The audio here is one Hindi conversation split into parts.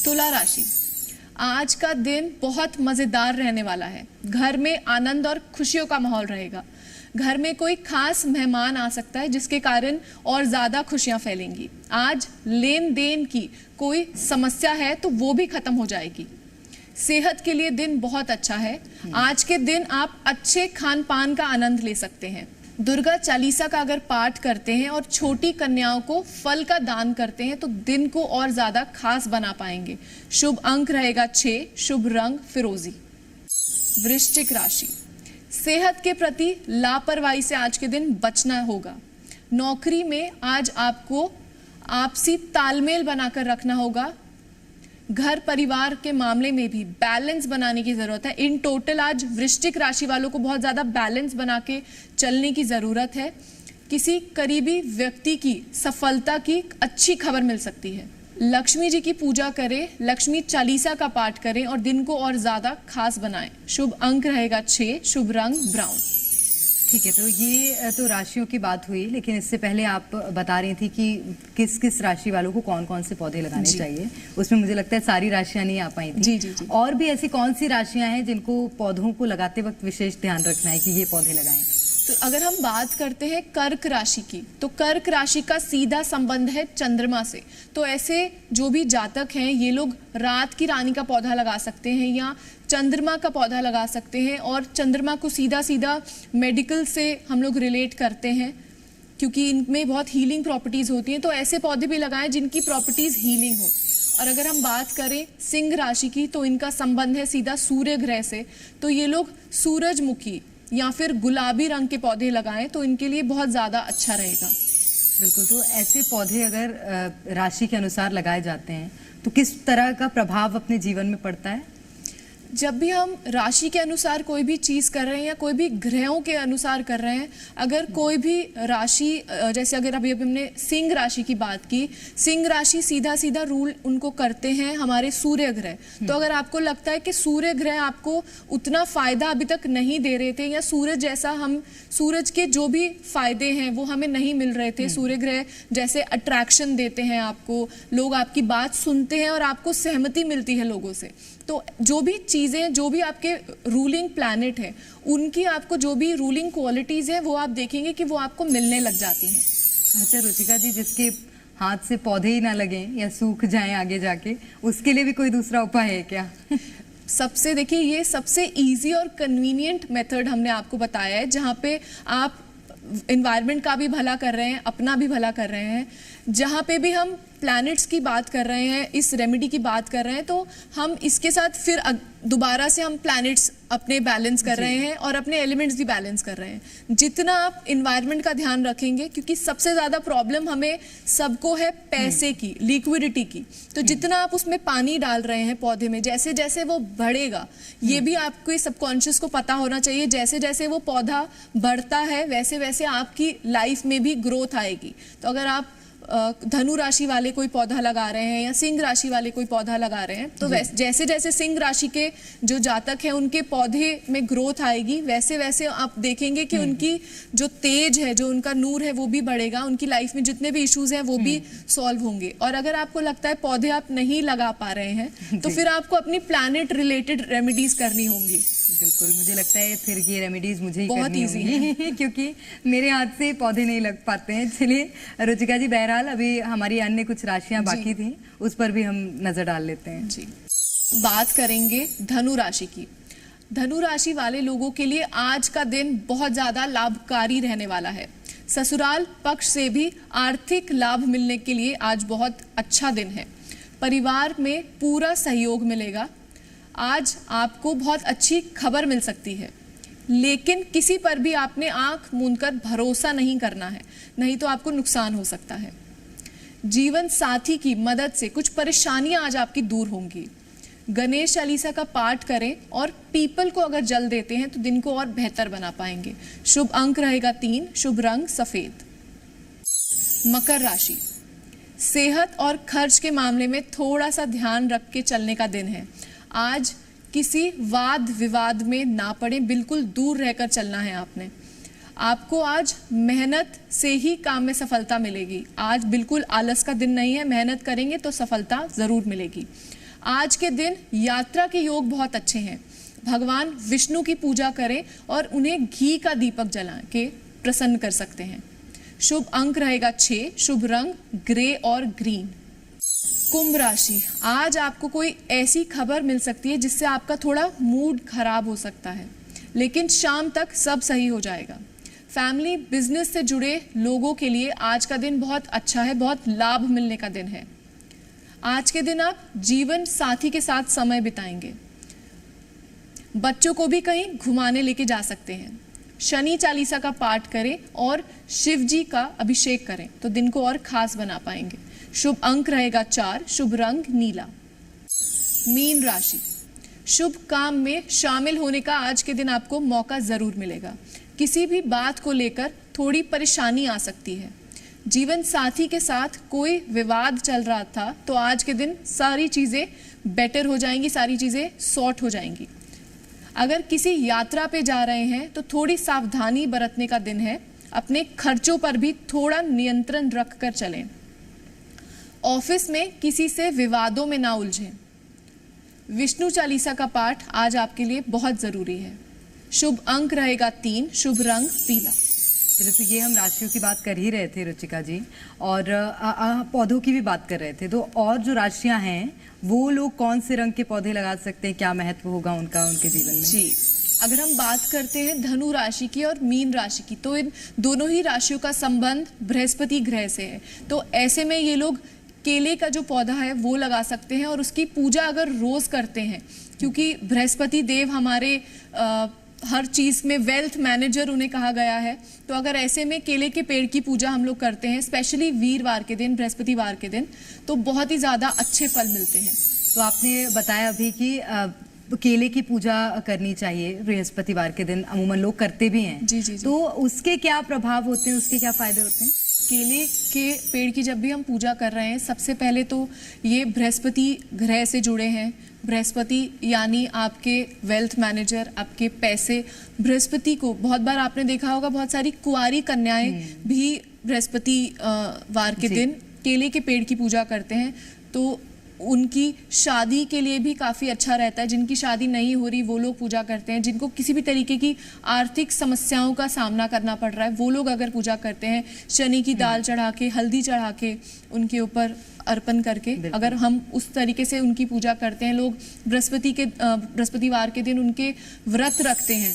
तुला राशि, आज का दिन बहुत मजेदार रहने वाला है। घर में आनंद और खुशियों का माहौल रहेगा। घर में कोई खास मेहमान आ सकता है जिसके कारण और ज्यादा खुशियां फैलेंगी। आज लेन देन की कोई समस्या है तो वो भी खत्म हो जाएगी। सेहत के लिए दिन बहुत अच्छा है। आज के दिन आप अच्छे खान पान का आनंद ले सकते हैं। दुर्गा चालीसा का अगर पाठ करते हैं और छोटी कन्याओं को फल का दान करते हैं तो दिन को और ज्यादा खास बना पाएंगे। शुभ अंक रहेगा 6, शुभ रंग फिरोजी। वृश्चिक राशि, सेहत के प्रति लापरवाही से आज के दिन बचना होगा। नौकरी में आज आपको आपसी तालमेल बनाकर रखना होगा। घर परिवार के मामले में भी बैलेंस बनाने की जरूरत है। इन टोटल आज वृश्चिक राशि वालों को बहुत ज्यादा बैलेंस बना के चलने की जरूरत है। किसी करीबी व्यक्ति की सफलता की अच्छी खबर मिल सकती है। लक्ष्मी जी की पूजा करें, लक्ष्मी चालीसा का पाठ करें और दिन को और ज्यादा खास बनाएं। शुभ अंक रहेगा 6, शुभ रंग ब्राउन। ठीक है, तो ये तो राशियों की बात हुई, लेकिन इससे पहले आप बता रही थी कि किस किस राशि वालों को कौन कौन से पौधे लगाने चाहिए। उसमें मुझे लगता है सारी राशियां नहीं आ पाई थी। जी। और भी ऐसी कौन सी राशियां हैं जिनको पौधों को लगाते वक्त विशेष ध्यान रखना है कि ये पौधे लगाएं? तो अगर हम बात करते हैं कर्क राशि की, तो कर्क राशि का सीधा संबंध है चंद्रमा से। तो ऐसे जो भी जातक हैं ये लोग रात की रानी का पौधा लगा सकते हैं या चंद्रमा का पौधा लगा सकते हैं। और चंद्रमा को सीधा सीधा मेडिकल से हम लोग रिलेट करते हैं क्योंकि इनमें बहुत हीलिंग प्रॉपर्टीज होती हैं। तो ऐसे पौधे भी लगाएं जिनकी प्रॉपर्टीज हीलिंग हो। और अगर हम बात करें सिंह राशि की, तो इनका संबंध है सीधा सूर्य ग्रह से। तो ये लोग सूरजमुखी या फिर गुलाबी रंग के पौधे लगाएं तो इनके लिए बहुत ज्यादा अच्छा रहेगा। बिल्कुल, तो ऐसे पौधे अगर राशि के अनुसार लगाए जाते हैं तो किस तरह का प्रभाव अपने जीवन में पड़ता है? जब भी हम राशि के अनुसार कोई भी चीज कर रहे हैं या कोई भी ग्रहों के अनुसार कर रहे हैं, अगर कोई भी राशि, जैसे अगर अभी हमने सिंह राशि की बात की, सिंह राशि सीधा सीधा रूल उनको करते हैं हमारे सूर्य ग्रह। तो अगर आपको लगता है कि सूर्य ग्रह आपको उतना फायदा अभी तक नहीं दे रहे थे या सूरज जैसा हम सूरज के जो भी फायदे हैं वो हमें नहीं मिल रहे थे, सूर्य ग्रह जैसे अट्रैक्शन देते हैं आपको, लोग आपकी बात सुनते हैं और आपको सहमति मिलती है लोगों से, तो जो भी चीजें, जो भी आपके रूलिंग प्लैनेट है उनकी आपको जो भी रूलिंग क्वालिटीज है वो आप देखेंगे कि वो आपको मिलने लग जाती हैं। अच्छा रुचिका जी, जिसके हाथ से पौधे ही ना लगे या सूख जाएं आगे जाके, उसके लिए भी कोई दूसरा उपाय है क्या? सबसे देखिए, ये सबसे इजी और कन्वीनियंट मेथड हमने आपको बताया है जहाँ पे आप एनवायरनमेंट का भी भला कर रहे हैं, अपना भी भला कर रहे हैं। जहाँ पे भी हम प्लैनेट्स की बात कर रहे हैं, इस रेमेडी की बात कर रहे हैं, तो हम इसके साथ फिर दोबारा से हम प्लैनेट्स अपने बैलेंस कर रहे हैं और अपने एलिमेंट्स भी बैलेंस कर रहे हैं। जितना आप एनवायरनमेंट का ध्यान रखेंगे, क्योंकि सबसे ज्यादा प्रॉब्लम हमें सबको है पैसे की, लिक्विडिटी की, तो जितना आप उसमें पानी डाल रहे हैं पौधे में, जैसे जैसे वो बढ़ेगा, ये भी आपको सबकॉन्शियस को पता होना चाहिए, जैसे जैसे वो पौधा बढ़ता है वैसे वैसे आपकी लाइफ में भी ग्रोथ आएगी। तो अगर आप धनु राशि वाले कोई पौधा लगा रहे हैं या सिंह राशि वाले कोई पौधा लगा रहे हैं, तो जैसे जैसे सिंह राशि के जो जातक हैं उनके पौधे में ग्रोथ आएगी, वैसे वैसे आप देखेंगे कि उनकी जो तेज है, जो उनका नूर है वो भी बढ़ेगा, उनकी लाइफ में जितने भी इश्यूज हैं वो भी सॉल्व होंगे। और अगर आपको लगता है पौधे आप नहीं लगा पा रहे हैं तो फिर आपको अपनी प्लैनेट रिलेटेड रेमेडीज करनी होंगी। बिल्कुल, मुझे लगता है फिर ये रेमेडीज मुझे ही बहुत करनी ईजी है क्योंकि मेरे हाथ से पौधे नहीं लग पाते हैं। चलिए रुचिका जी, बहरहाल अभी हमारी अन्य कुछ राशियां बाकी थी, उस पर भी हम नजर डाल लेते हैं। जी, बात करेंगे धनु राशि की। धनु राशि वाले लोगों के लिए आज का दिन बहुत ज्यादा लाभकारी रहने वाला है। ससुराल पक्ष से भी आर्थिक लाभ मिलने के लिए आज बहुत अच्छा दिन है। परिवार में पूरा सहयोग मिलेगा। आज आपको बहुत अच्छी खबर मिल सकती है, लेकिन किसी पर भी आपने आंख मूंदकर भरोसा नहीं करना है, नहीं तो आपको नुकसान हो सकता है। जीवन साथी की मदद से कुछ परेशानियां आज आपकी दूर होंगी। गणेश चालीसा का पाठ करें और पीपल को अगर जल देते हैं तो दिन को और बेहतर बना पाएंगे। शुभ अंक रहेगा 3, शुभ रंग सफेद। मकर राशि, सेहत और खर्च के मामले में थोड़ा सा ध्यान रख के चलने का दिन है। आज किसी वाद विवाद में ना पड़े, बिल्कुल दूर रहकर चलना है आपने। आपको आज मेहनत से ही काम में सफलता मिलेगी। आज बिल्कुल आलस का दिन नहीं है, मेहनत करेंगे तो सफलता जरूर मिलेगी। आज के दिन यात्रा के योग बहुत अच्छे हैं। भगवान विष्णु की पूजा करें और उन्हें घी का दीपक जला के प्रसन्न कर सकते हैं। शुभ अंक रहेगा 6, शुभ रंग ग्रे और ग्रीन। कुंभ राशि, आज आपको कोई ऐसी खबर मिल सकती है जिससे आपका थोड़ा मूड खराब हो सकता है, लेकिन शाम तक सब सही हो जाएगा। फैमिली बिजनेस से जुड़े लोगों के लिए आज का दिन बहुत अच्छा है, बहुत लाभ मिलने का दिन है। आज के दिन आप जीवन साथी के साथ समय बिताएंगे। बच्चों को भी कहीं घुमाने लेके जा सकते हैं। शनि चालीसा का पाठ करें और शिव जी का अभिषेक करें तो दिन को और खास बना पाएंगे। शुभ अंक रहेगा 4, शुभ रंग नीला। मीन राशि, शुभ काम में शामिल होने का आज के दिन आपको मौका जरूर मिलेगा। किसी भी बात को लेकर थोड़ी परेशानी आ सकती है। जीवन साथी के साथ कोई विवाद चल रहा था तो आज के दिन सारी चीजें बेटर हो जाएंगी, सारी चीजें सॉर्ट हो जाएंगी। अगर किसी यात्रा पे जा रहे हैं तो थोड़ी सावधानी बरतने का दिन है। अपने खर्चों पर भी थोड़ा नियंत्रण रख कर चलें। ऑफिस में किसी से विवादों में ना उलझें। विष्णु चालीसा का पाठ आज आपके लिए बहुत जरूरी है। शुभ अंक रहेगा 3, शुभ रंग पीला। चलो, तो ये हम राशियों की बात कर ही रहे थे रुचिका जी, और पौधों की भी बात कर रहे थे। तो और जो राशियां हैं वो लोग कौन से रंग के पौधे लगा सकते हैं, क्या महत्व होगा उनका उनके जीवन में? जी, अगर हम बात करते हैं धनु राशि की और मीन राशि की, तो इन दोनों ही राशियों का संबंध बृहस्पति ग्रह से है। तो ऐसे में ये लोग केले का जो पौधा है वो लगा सकते हैं और उसकी पूजा अगर रोज करते हैं, क्योंकि बृहस्पति देव हमारे हर चीज में वेल्थ मैनेजर उन्हें कहा गया है। तो अगर ऐसे में केले के पेड़ की पूजा हम लोग करते हैं, स्पेशली वीरवार के दिन, बृहस्पतिवार के दिन, तो बहुत ही ज्यादा अच्छे फल मिलते हैं। तो आपने बताया अभी कि केले की पूजा करनी चाहिए बृहस्पतिवार के दिन, अमूमन लोग करते भी हैं। जी, जी, जी। तो उसके क्या प्रभाव होते हैं, उसके क्या फायदे होते हैं? केले के पेड़ की जब भी हम पूजा कर रहे हैं, सबसे पहले तो ये बृहस्पति ग्रह से जुड़े हैं। बृहस्पति यानी आपके वेल्थ मैनेजर, आपके पैसे। बृहस्पति को बहुत बार आपने देखा होगा, बहुत सारी कुंवारी कन्याएं भी बृहस्पति वार के दिन केले के पेड़ की पूजा करते हैं, तो उनकी शादी के लिए भी काफ़ी अच्छा रहता है। जिनकी शादी नहीं हो रही वो लोग पूजा करते हैं। जिनको किसी भी तरीके की आर्थिक समस्याओं का सामना करना पड़ रहा है वो लोग अगर पूजा करते हैं, शनि की दाल चढ़ा के, हल्दी चढ़ा के, उनके ऊपर अर्पण करके, अगर हम उस तरीके से उनकी पूजा करते हैं, लोग बृहस्पतिवार के दिन उनके व्रत रखते हैं,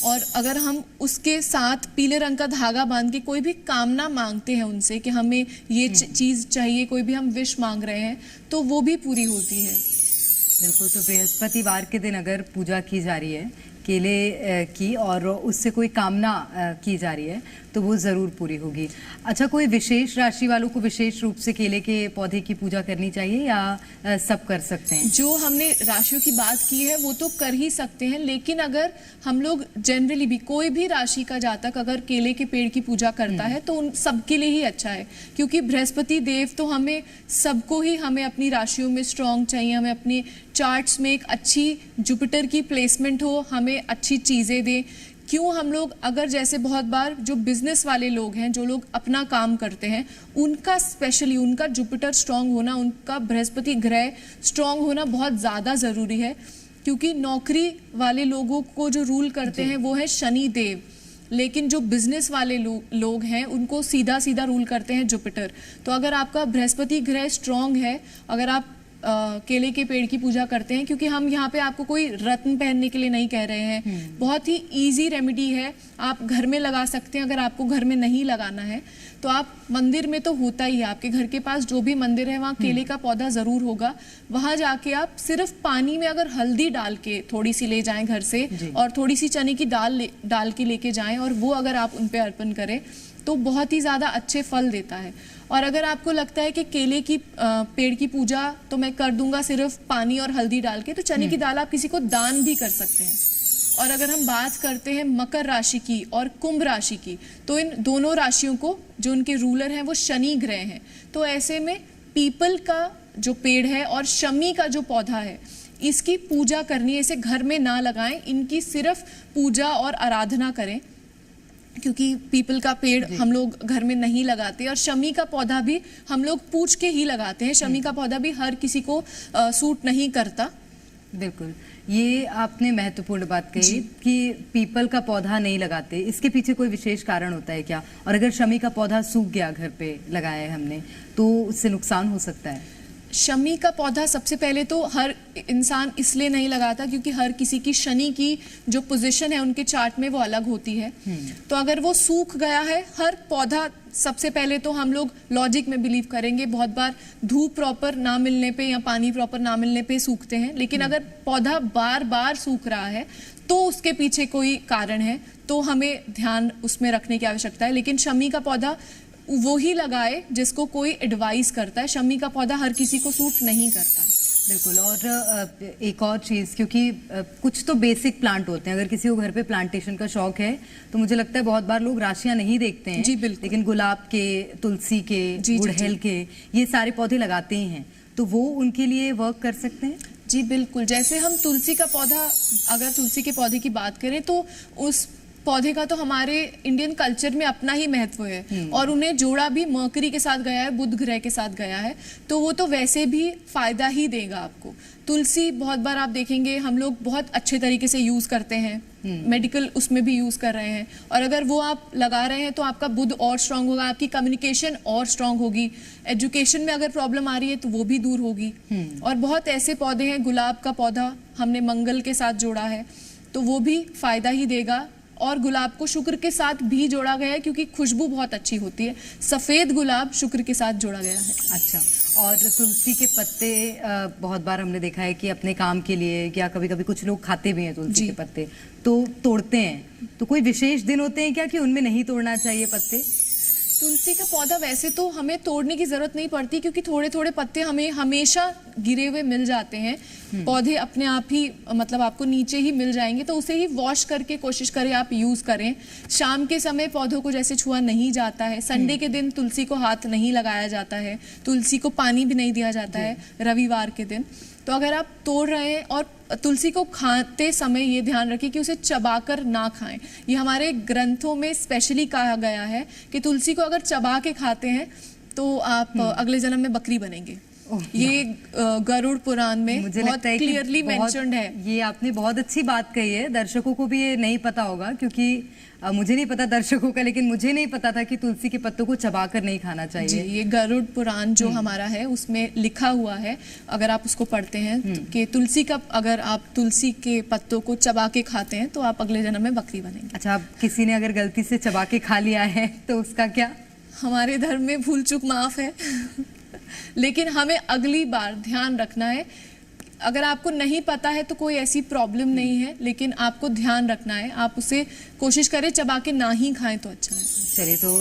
और अगर हम उसके साथ पीले रंग का धागा बांध के कोई भी कामना मांगते हैं उनसे कि हमें ये चीज चाहिए, कोई भी हम विश मांग रहे हैं, तो वो भी पूरी होती है। बिल्कुल। तो बृहस्पतिवार के दिन अगर पूजा की जा रही है केले की और उससे कोई कामना की जा रही है तो वो ज़रूर पूरी होगी। अच्छा, कोई विशेष राशि वालों को विशेष रूप से केले के पौधे की पूजा करनी चाहिए या सब कर सकते हैं? जो हमने राशियों की बात की है वो तो कर ही सकते हैं, लेकिन अगर हम लोग जनरली भी कोई भी राशि का जातक अगर केले के पेड़ की पूजा करता है तो उन सबके लिए ही अच्छा है, क्योंकि बृहस्पति देव तो हमें सबको ही, हमें अपनी राशियों में स्ट्रांग चाहिए, हमें अपने चार्ट्स में एक अच्छी जुपिटर की प्लेसमेंट हो, हमें अच्छी चीज़ें दे। क्यों हम लोग अगर जैसे बहुत बार जो बिजनेस वाले लोग हैं, जो लोग अपना काम करते हैं, उनका स्पेशली उनका जुपिटर स्ट्रांग होना, उनका बृहस्पति ग्रह स्ट्रांग होना बहुत ज़्यादा ज़रूरी है, क्योंकि नौकरी वाले लोगों को जो रूल करते हैं वो है शनि देव, लेकिन जो बिजनेस वाले लोग हैं उनको सीधा सीधा रूल करते हैं जुपिटर। तो अगर आपका बृहस्पति ग्रह स्ट्रांग है, अगर आप केले के पेड़ की पूजा करते हैं, क्योंकि हम यहाँ पे आपको कोई रत्न पहनने के लिए नहीं कह रहे हैं, बहुत ही इजी रेमेडी है, आप घर में लगा सकते हैं। अगर आपको घर में नहीं लगाना है तो आप मंदिर में तो होता ही है, आपके घर के पास जो भी मंदिर है वहाँ केले का पौधा जरूर होगा, वहां जाके आप सिर्फ पानी में अगर हल्दी डाल के थोड़ी सी ले जाएं घर से और थोड़ी सी चने की दाल डाल के लेके जाएं और वो अगर आप उन पे अर्पण करें तो बहुत ही ज़्यादा अच्छे फल देता है। और अगर आपको लगता है कि केले की पेड़ की पूजा तो मैं कर दूंगा सिर्फ पानी और हल्दी डाल के, तो चने की दाल आप किसी को दान भी कर सकते हैं। और अगर हम बात करते हैं मकर राशि की और कुंभ राशि की, तो इन दोनों राशियों को जो उनके रूलर हैं वो शनि ग्रह हैं, तो ऐसे में पीपल का जो पेड़ है और शमी का जो पौधा है इसकी पूजा करनी है। इसे घर में ना लगाएं, इनकी सिर्फ पूजा और आराधना करें। क्योंकि पीपल का पेड़ हम लोग घर में नहीं लगाते, और शमी का पौधा भी हम लोग पूछ के ही लगाते हैं। शमी का पौधा भी हर किसी को सूट नहीं करता। बिल्कुल, ये आपने महत्वपूर्ण बात कही कि पीपल का पौधा नहीं लगाते, इसके पीछे कोई विशेष कारण होता है क्या? और अगर शमी का पौधा सूख गया, घर पे लगाया है हमने, तो उससे नुकसान हो सकता है? शमी का पौधा सबसे पहले तो हर इंसान इसलिए नहीं लगाता क्योंकि हर किसी की शनि की जो पोजीशन है उनके चार्ट में वो अलग होती है। तो अगर वो सूख गया है, हर पौधा, सबसे पहले तो हम लोग लॉजिक में बिलीव करेंगे, बहुत बार धूप प्रॉपर ना मिलने पे या पानी प्रॉपर ना मिलने पे सूखते हैं, लेकिन अगर पौधा बार बार सूख रहा है तो उसके पीछे कोई कारण है, तो हमें ध्यान उसमें रखने की आवश्यकता है। लेकिन शमी का पौधा वो ही लगाए जिसको कोई एडवाइस करता है। शमी का पौधा हर किसी को सूट नहीं करता। बिल्कुल। और एक और चीज़, क्योंकि कुछ तो बेसिक प्लांट होते हैं, अगर किसी को घर पे प्लांटेशन का शौक है तो मुझे लगता है बहुत बार लोग राशियां नहीं देखते हैं। जी बिल्कुल। लेकिन गुलाब के, तुलसी के, गुड़हल के, ये सारे पौधे लगाते ही हैं, तो वो उनके लिए वर्क कर सकते हैं? जी बिल्कुल। जैसे हम तुलसी का पौधा, अगर तुलसी के पौधे की बात करें तो उस पौधे का तो हमारे इंडियन कल्चर में अपना ही महत्व है, और उन्हें जोड़ा भी मरकरी के साथ गया है, बुध ग्रह के साथ गया है, तो वो तो वैसे भी फायदा ही देगा आपको। तुलसी बहुत बार आप देखेंगे हम लोग बहुत अच्छे तरीके से यूज करते हैं, मेडिकल उसमें भी यूज कर रहे हैं, और अगर वो आप लगा रहे हैं तो आपका बुध और स्ट्रांग होगा, आपकी कम्युनिकेशन और स्ट्रांग होगी, एजुकेशन में अगर प्रॉब्लम आ रही है तो वो भी दूर होगी। और बहुत ऐसे पौधे हैं, गुलाब का पौधा हमने मंगल के साथ जोड़ा है तो वो भी फायदा ही देगा। और गुलाब को शुक्र के साथ भी जोड़ा गया है क्योंकि खुशबू बहुत अच्छी होती है। सफेद गुलाब शुक्र के साथ जोड़ा गया है। अच्छा। और तुलसी के पत्ते बहुत बार हमने देखा है कि अपने काम के लिए, या कभी कभी कुछ लोग खाते भी हैं तुलसी के पत्ते, तो तोड़ते हैं, तो कोई विशेष दिन होते हैं क्या कि उनमें नहीं तोड़ना चाहिए पत्ते? तुलसी का पौधा वैसे तो हमें तोड़ने की जरूरत नहीं पड़ती क्योंकि थोड़े थोड़े पत्ते हमें हमेशा गिरे हुए मिल जाते हैं। पौधे अपने आप ही, मतलब आपको नीचे ही मिल जाएंगे, तो उसे ही वॉश करके कोशिश करें आप यूज करें। शाम के समय पौधों को जैसे छुआ नहीं जाता है, संडे के दिन तुलसी को हाथ नहीं लगाया जाता है, तुलसी को पानी भी नहीं दिया जाता है रविवार के दिन। तो अगर आप तोड़ रहे हैं, और तुलसी को खाते समय ये ध्यान रखें कि उसे चबाकर ना खाएं। ये हमारे ग्रंथों में स्पेशली कहा गया है कि तुलसी को अगर चबा के खाते हैं तो आप अगले जन्म में बकरी बनेंगे। ये गरुड़ पुराण में मुझे बहुत क्लियरली मेंशन्ड है। ये आपने बहुत अच्छी बात कही है, दर्शकों को भी ये नहीं पता होगा, क्योंकि मुझे नहीं पता दर्शकों का, लेकिन मुझे नहीं पता था कि तुलसी के पत्तों को चबाकर नहीं खाना चाहिए। जी, ये गरुड़ पुराण जो हमारा है उसमें लिखा हुआ है, अगर आप उसको पढ़ते हैं कि तुलसी का, अगर आप तुलसी के पत्तों को चबा के खाते हैं तो आप अगले जन्म में बकरी बनेंगे। अच्छा, अब किसी ने अगर गलती से चबा के खा लिया है तो उसका क्या? हमारे धर्म में भूल चूक माफ है लेकिन हमें अगली बार ध्यान रखना है। अगर आपको नहीं पता है तो कोई ऐसी प्रॉब्लम नहीं है, लेकिन आपको ध्यान रखना है, आप उसे कोशिश करें चबा के ना ही खाएं तो अच्छा है। चलिए, तो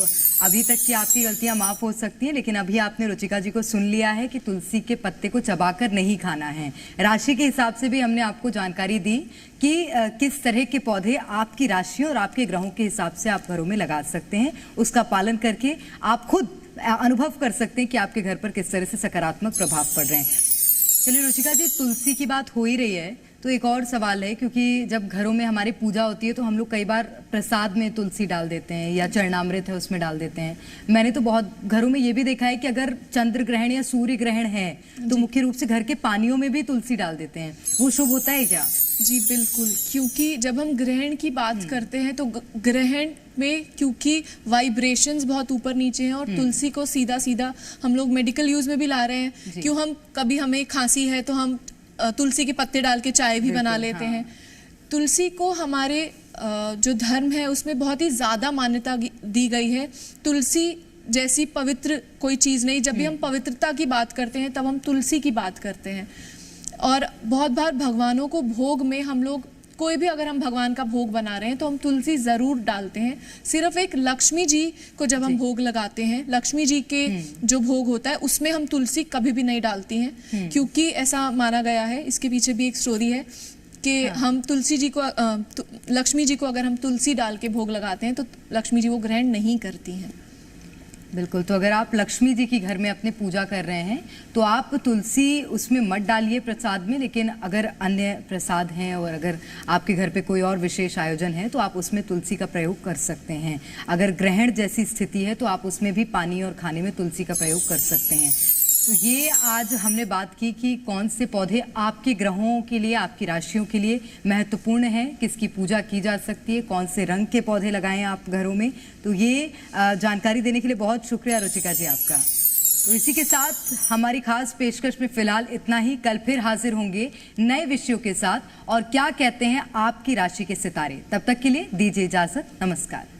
अभी तक की आपकी गलतियां माफ हो सकती हैं, लेकिन अभी आपने रुचिका जी को सुन लिया है कि तुलसी के पत्ते को चबाकर नहीं खाना है। राशि के हिसाब से भी हमने आपको जानकारी दी कि किस तरह के पौधे आपकी राशि और आपके ग्रहों के हिसाब से आप घरों में लगा सकते हैं। उसका पालन करके आप खुद अनुभव कर सकते हैं कि आपके घर पर किस तरह से सकारात्मक प्रभाव पड़ रहे हैं। चलिए रुचिका जी, तुलसी की बात हो ही रही है तो एक और सवाल है, क्योंकि जब घरों में हमारी पूजा होती है तो हम लोग कई बार प्रसाद में तुलसी डाल देते हैं, या चरणामृत है उसमें डाल देते हैं। मैंने तो बहुत घरों में ये भी देखा है कि अगर चंद्र ग्रहण या सूर्य ग्रहण है तो मुख्य रूप से घर के पानियों में भी तुलसी डाल देते हैं। वो शुभ होता है क्या? जी बिल्कुल, क्योंकि जब हम ग्रहण की बात करते हैं तो ग्रहण में क्योंकि वाइब्रेशंस बहुत ऊपर नीचे हैं, और तुलसी को सीधा सीधा हम लोग मेडिकल यूज में भी ला रहे हैं। क्यों, हम कभी हमें खांसी है तो हम तुलसी के पत्ते डाल के चाय भी बना लेते हैं। तुलसी को हमारे जो धर्म है उसमें बहुत ही ज्यादा मान्यता दी गई है। तुलसी जैसी पवित्र कोई चीज नहीं। जब भी हम पवित्रता की बात करते हैं तब हम तुलसी की बात करते हैं। और बहुत बार भगवानों को भोग में हम लोग, कोई भी अगर हम भगवान का भोग बना रहे हैं तो हम तुलसी जरूर डालते हैं। सिर्फ एक लक्ष्मी जी को जब हम भोग लगाते हैं, लक्ष्मी जी के जो भोग होता है उसमें हम तुलसी कभी भी नहीं डालती हैं, क्योंकि ऐसा माना गया है। इसके पीछे भी एक स्टोरी है कि हम तुलसी जी को, लक्ष्मी जी को अगर हम तुलसी डाल के भोग लगाते हैं तो लक्ष्मी जी वो ग्रहण नहीं करती हैं। बिल्कुल। तो अगर आप लक्ष्मी जी की घर में अपने पूजा कर रहे हैं तो आप तुलसी उसमें मत डालिए प्रसाद में, लेकिन अगर अन्य प्रसाद हैं और अगर आपके घर पे कोई और विशेष आयोजन है तो आप उसमें तुलसी का प्रयोग कर सकते हैं। अगर ग्रहण जैसी स्थिति है तो आप उसमें भी पानी और खाने में तुलसी का प्रयोग कर सकते हैं। तो ये आज हमने बात की कि कौन से पौधे आपके ग्रहों के लिए, आपकी राशियों के लिए महत्वपूर्ण है, किसकी पूजा की जा सकती है, कौन से रंग के पौधे लगाएं आप घरों में। तो ये जानकारी देने के लिए बहुत शुक्रिया रुचिका जी आपका। तो इसी के साथ हमारी खास पेशकश में फिलहाल इतना ही। कल फिर हाजिर होंगे नए विषयों के साथ और क्या कहते हैं आपकी राशि के सितारे। तब तक के लिए दीजिए इजाजत। नमस्कार।